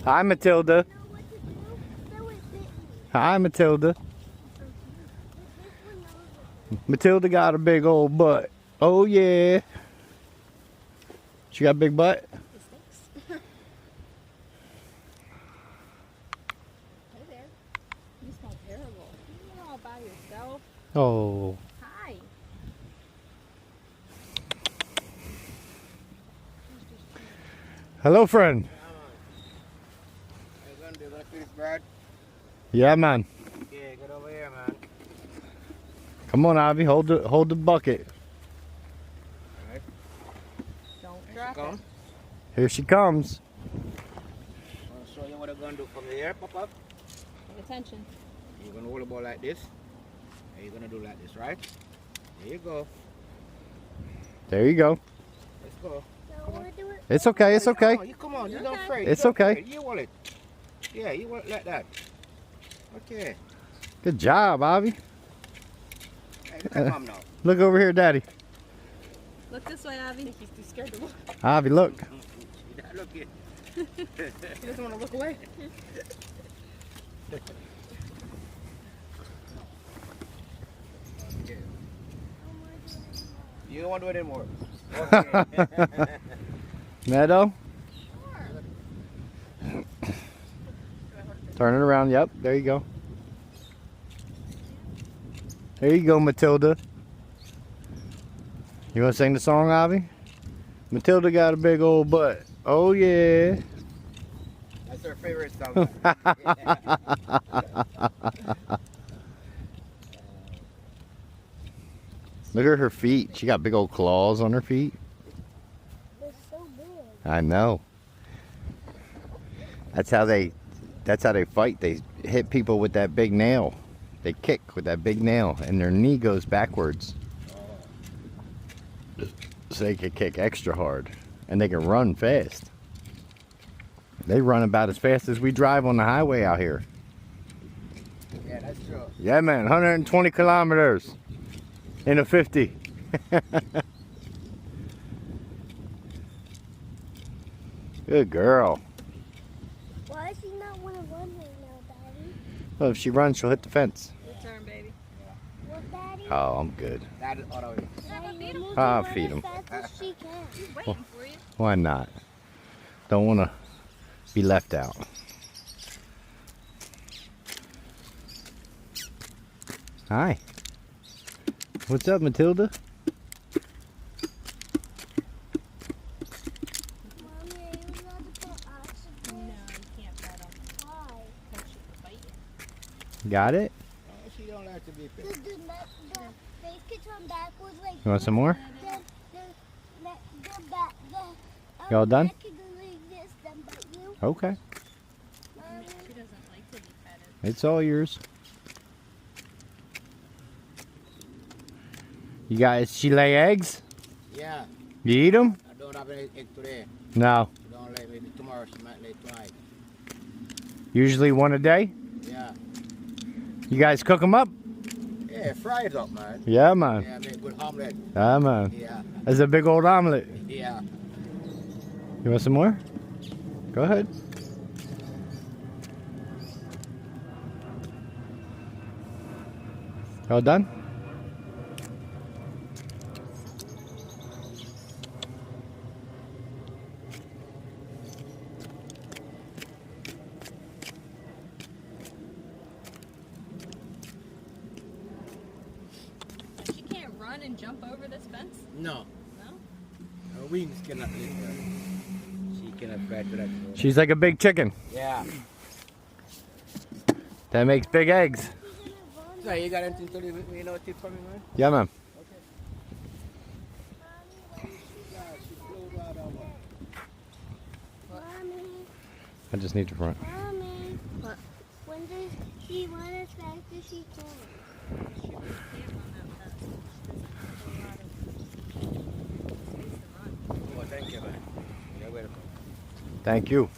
Hi, Matilda. Hi, Matilda. Matilda got a big old butt. Oh, yeah. She got a big butt? Hey there. You smell terrible. You're all by yourself. Oh. Hi. Hello, friend. Yeah, man. Yeah, get over here, man. Come on, Ivy. Hold the bucket. Alright. Don't drop it. Here she comes. I'll show you what I'm gonna do from here, Papa. Pay attention. You're gonna hold the ball like this. And you're gonna do like this, right? There you go. There you go. Let's go. It's okay. It's okay. Come on. You don't afraid. It's okay. You want it. Yeah, you want it like that. Okay. Good job, Ivy. Hey, look at Mom now. Look over here, Daddy. Look this way, Abby. He's too scared to look. Ivy, look. Look here. He doesn't want to look away. Okay. You don't want to do it anymore. Okay. Meadow. Turn it around. Yep. There you go. There you go, Matilda. You want to sing the song, Ivy? Matilda got a big old butt. Oh, yeah. That's our favorite song. Look at her feet. She got big old claws on her feet. They're so big. I know. That's how they fight. They hit people with that big nail. They kick with that big nail and their knee goes backwards. So they can kick extra hard. And they can run fast. They run about as fast as we drive on the highway out here. Yeah, that's true. Yeah, man. 120 kilometers in a 50. Good girl. Why does she not want to run right now, Daddy? Well, if she runs, she'll hit the fence. Your turn, baby. What, Daddy? Oh, I'm good. That is all right. Daddy, you I'll run feed as 'em. fast as she can. He's waiting for you. Why not? Don't want to be left out. Hi. What's up, Matilda? Mommy, are you allowed to put oxygen? No, you can't pet him. Why? Coach you to bite you. Got it? Oh, she don't like to be The fed. face can turn backwards like You want some more? The Y'all done? neck can go like this, then bite you. Okay. Mommy, She doesn't like to be petted. It's all yours. You guys, she lay eggs? Yeah, You eat them? I don't have any egg today. No. Don't lay, maybe tomorrow she might lay tonight. Usually one a day? Yeah. You guys cook them up? Yeah, fry it up, man. Yeah, man. Yeah, make good omelet. Yeah, man. Yeah. That's a big old omelet. Yeah. You want some more? Go ahead. All done? She can't run and jump over this fence? No. No? Her wings cannot lift her. She cannot fly to that. She's like a big chicken. Yeah. That makes big eggs. So you got anything to leave with me? You know what tip for me, man? Yeah, man. Mommy, I just need to front. Mommy. What? When does she run as fast as she can? She can't run that fast. She doesn't have a lot of space to run. Oh, thank you, man. You're welcome. Thank you.